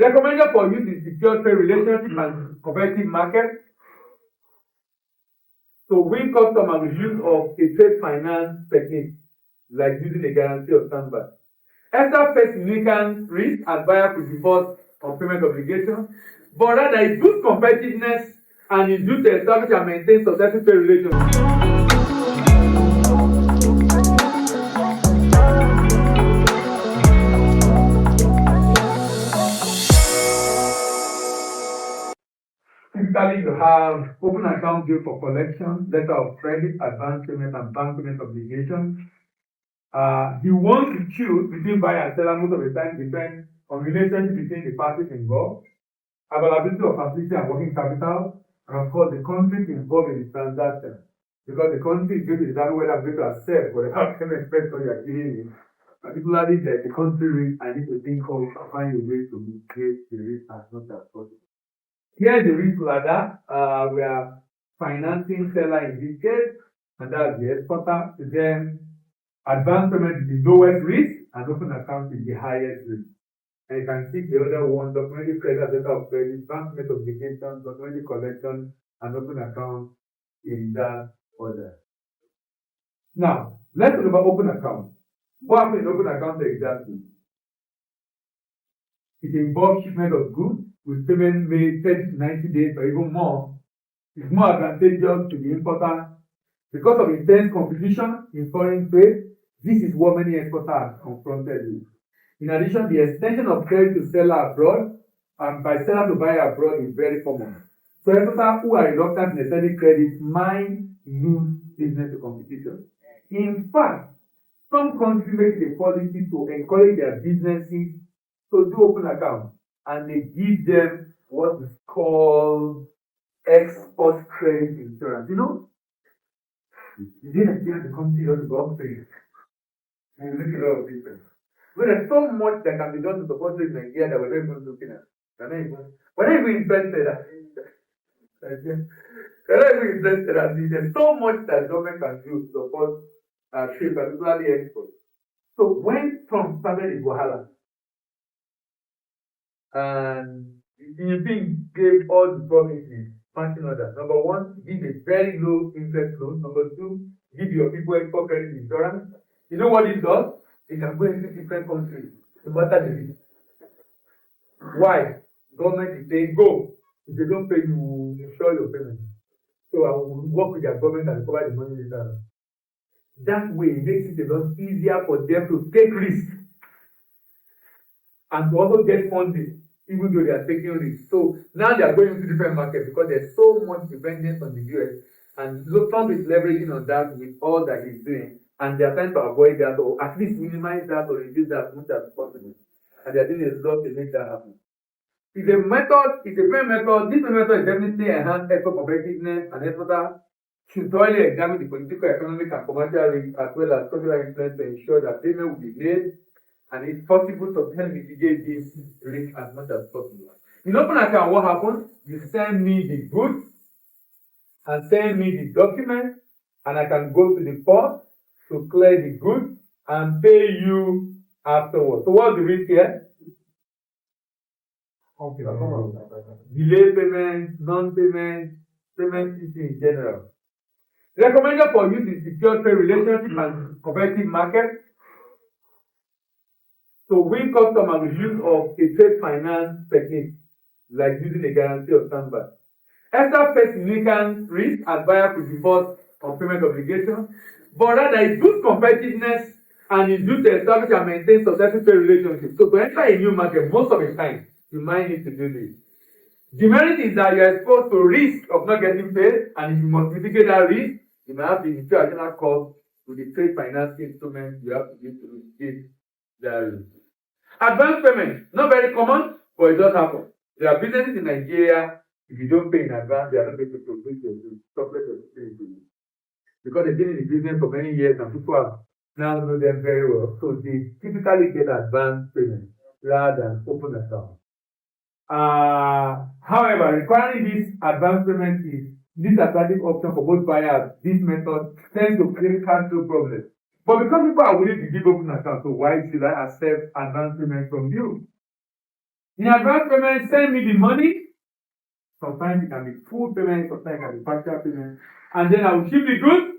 Recommended for you to secure trade relationship and competitive market. To win customer with use of a trade finance technique, like using a guarantee or standby. Extra face significant risk as buyer could default on payment obligation, but rather it boosts competitiveness and is used to establish and maintain successful trade relations. Typically, you have open account due for collection, letter of credit, advance payment, and bank payment obligations. The ones you choose between buyer and seller most of the time depend on relationship between the parties involved, availability of facility and working capital, and of course the country involved in the transaction. Because the country is going to determine whether I'm going to accept or the payment person you are dealing with. Particularly the country risk, I need to think of find a way to mitigate the risk as much as possible. Here is the risk ladder. We are financing seller in this case, and that's the exporter. Then advance payment is the lowest risk, and open account is the highest risk. And you can see the other one: documented credit, letter of credit, bank payment obligations, documented collection, and open account in that order. Now, let's talk about open account. What happens in open account exactly? It involves shipment of goods with payment made 30 to 90 days or even more. It's more advantageous to the importer because of intense competition in foreign trade. This is what many exporters are confronted with. In addition, the extension of credit to seller abroad and by seller to buyer abroad is very common. So exporters who are reluctant in extending credit might lose business to competition. In fact, some countries make it a policy to encourage their businesses to do open accounts, and they give them what is called export credit insurance. You know, you didn't see the country doesn't go up and you look at a lot of people. But there's so much that can be done to support in Nigeria that we're not even looking at. We're not even interested at it. There's so much that government can do to support trade, particularly export. So when Trump started in Wahala, and you think gave all the promises, passing orders. Number one, give a very low interest loan. Number two, give your people export credit insurance. You know what it does? It can go into different countries, no matter the risk. Why? Government is saying go. If they don't pay, you insure your payment. So I will work with their government and recover the money later. That way it makes it a lot easier for them to take risk and to also get funding, even though they are taking risks. So now they are going into different markets because there's so much dependence on the US, and Trump is leveraging on that with all that he's doing, and they are trying to avoid that or at least minimize that or reduce that as much as possible. And they are doing a lot to make that happen. It's a method, it's a payment method. This method is definitely enhance export competitiveness, and exporters should thoroughly examine the political, economic, and commercial risks as well as social influence to ensure that payment will be made, and it's possible to help mitigate this risk as much as possible. In open account, what happens? You send me the goods and send me the document, and I can go to the port to clear the goods and pay you afterwards. So what's the risk here? Okay. Delay payment, non-payment, payment issue in general. Recommended for you to secure trade relationship and competitive market. To win customer with use of a trade finance technique, like using a guarantee or standby. Extra face significant risk as buyer could default on payment obligation, but rather it boosts competitiveness and is used to establish and maintain successful trade relationships. So to enter a new market, most of the time, you might need to do this. The merit is that you are exposed to risk of not getting paid, and if you must mitigate that risk, you may have to incur additional cost to the trade finance instrument you have to use to mitigate that risk. Advance payment, not very common, but it does happen. There are businesses in Nigeria, if you don't pay in advance, they are not able to produce your goods, because they've been in the business for many years and people have now know them very well. So they typically get advance payment rather than open account. However, requiring this advance payment is disadvantage option for both buyers. This method tends to create cash flow problems. But because people are willing to give open account, so why should I accept advance payment from you? In advance payment, send me the money. Sometimes it can be full payment, sometimes it can be partial payment. And then I will ship the goods.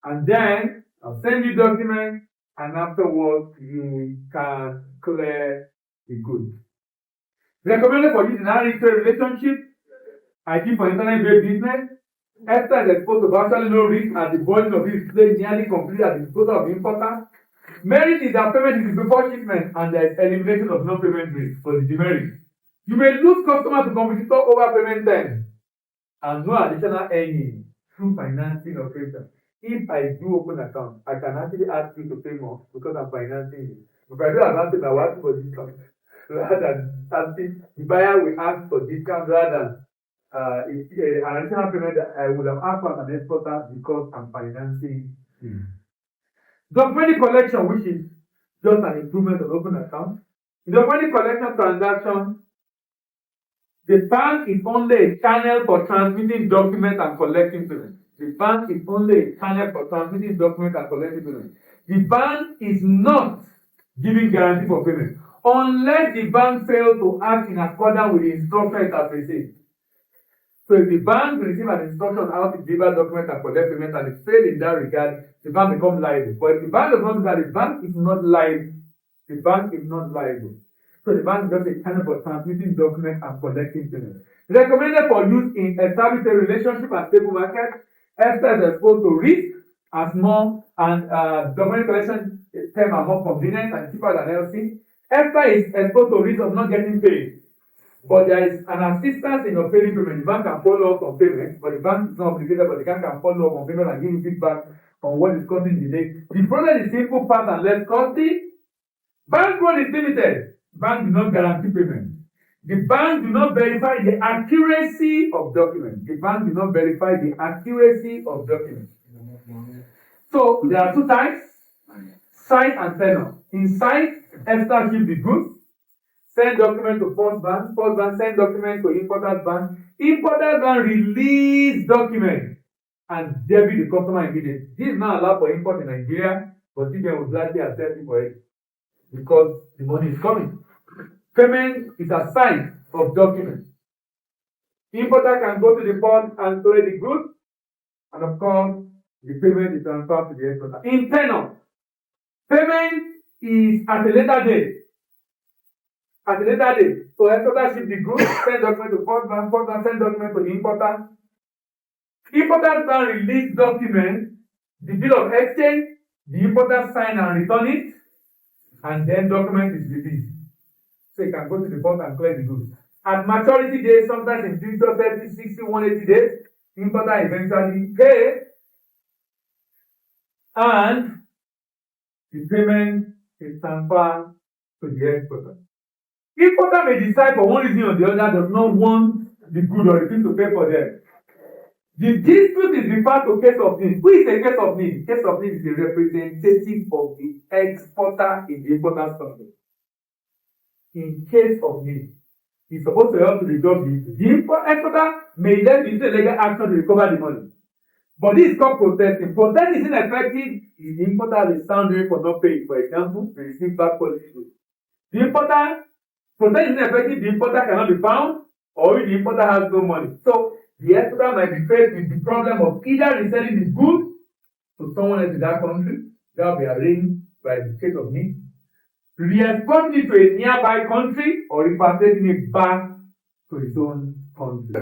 And then I'll send you documents. And afterwards, you can clear the goods. Recommended for use in an relationship. I think for internet-based business. Esther is exposed to virtually no risk as the volume of it is played nearly complete at the disposal of the importer. Merit is that payment is before shipment and there is elimination of non-payment risk for the demerit. You may lose customers to competitor over payment terms and no additional earning through financing operation. If I do open account, I can actually ask you to pay more because I'm financing you. If I do advantage, I will ask for discount rather than asking the buyer will ask for discount rather than an additional payment that I would have asked for as an exporter because I'm financing him. Document collection, which is just an improvement of open account. In document collection transaction, the bank is only a channel for transmitting documents and collecting payments. The bank is only a channel for transmitting documents and collecting payments. The bank is not giving guarantee for payment unless the bank fails to act in accordance with the instruction it has received. So if the bank receives an instruction on how to deliver documents and collect payment and it fails in that regard, the bank becomes liable. But if the bank does not do that, the bank is not liable. The bank is not liable. So the bank is just a channel for transmitting documents and collecting payments. Recommended for use in establishing a relationship and stable market. Esther is exposed to risk as more and document collection terms are more convenient and cheaper than LC. Esther is exposed to risk of not getting paid. But there is an assistance in obtaining payment. The bank can follow up on payment, but the bank is not obligated, but the bank can follow up on payment and give you feedback on what is causing delay. The process is simple, fast, and less costly. Bank loan is limited. Bank do not guarantee payment. The bank do not verify the accuracy of documents. The bank do not verify the accuracy of documents. So there are two types, site and tenor. In site, Esther ship the goods. Send document to first bank send document to importer's bank. Importer's bank release document and debit the customer immediately. This is not allowed for import in Nigeria, but CBN will gladly accept it for it because the money is coming. Payment is a sign of document. Importer can go to the port and collect the goods, and of course, the payment is transferred to the exporter. In tenor, payment is at a later date. At a later date, so exporter ship the goods, send document to first bank send document to the importer. Importer can release document, the bill of exchange, the importer sign and return it, and then document is released. So you can go to the port and collect the goods. At maturity days, sometimes in 30, 30, 60, 180 days, importer eventually pay, and the payment is transferred to the exporter. Importer may decide for one reason or the other does not want the good or the thing to pay for them. The dispute is referred to case of need. Who is a case of need? Case of need is a representative of the exporter in the importer's company. In case of need, he's supposed to help to resolve the issue. The exporter may then use a legal action to recover the money. But this is called protesting. Protesting is ineffective if the importer has a sound reason for not paying. For example, to receive back policy. The importer protest is ineffective, the importer cannot be found, or if the importer has no money. So the exporter might be faced with the problem of either reselling the goods to someone else in that country, that will be arranged by the case of need, re-exporting it to a nearby country, or repatriating it back to his own country.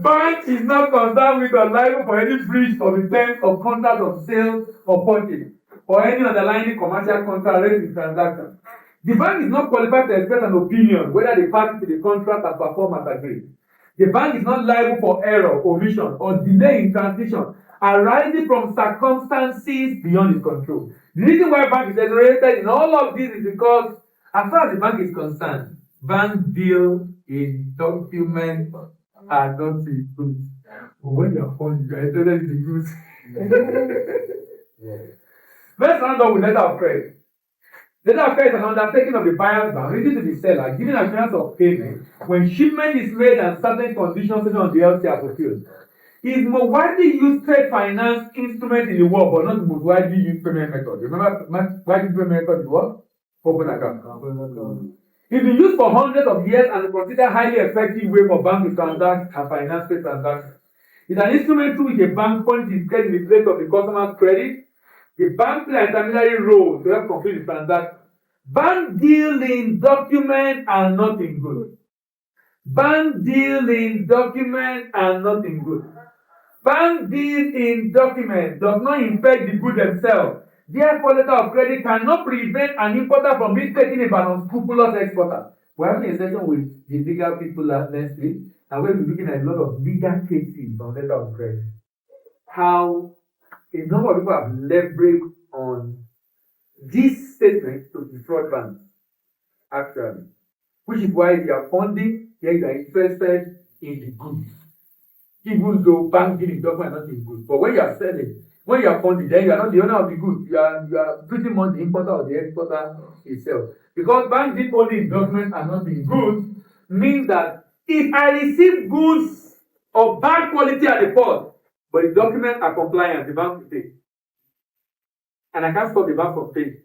Bank is not concerned with or liable for any breach of the terms of contract of sale or purchase, or any underlying commercial contract raised in transaction. The bank is not qualified to express an opinion whether the party to the contract has performed as agreed. The bank is not liable for error, omission, or delay in transmission arising from circumstances beyond its control. The reason why bank is exonerated in all of this is because, as far as the bank is concerned, bank deal in documents are not the goods. But when you are phone, you are exonerated in the goods. Let's round up with letter of credit. Letter of credit is an undertaking of the buyer's bank written to the seller, giving assurance of payment when shipment is made and certain conditions on the LC are fulfilled. It is the most widely used trade finance instrument in the world, but not the most widely used payment method. Remember, widely used payment method is what? Open account. It's been used for hundreds of years and is considered a highly effective way for banks to transact and finance trade transactions. It's an instrument through which a bank punches its credit in the place of the customer's credit. The bank plays an intermediary role to help complete the transaction. Bank deal in document and not in goods. Bank deal in document and not in goods. Bank deal in document does not inspect the goods themselves. Therefore, letter of credit cannot prevent an importer from mistaking it for an unscrupulous exporter. We're having a session with the legal people next week, and we'll be looking at a lot of legal cases on letter of credit. How a number of people have leveraged on this statement to defraud banks, actually. Which is why they are funding, they are interested in the goods. Even though bank deal in document not in goods. But when you are selling, when you are funding, then you are not the owner of the goods. You are pretty much the importer or the exporter itself. Because bank deal only in document and not in goods means that if I receive goods of bad quality at the port, but the documents are compliant, the bank will pay. And I can't stop the bank from paying.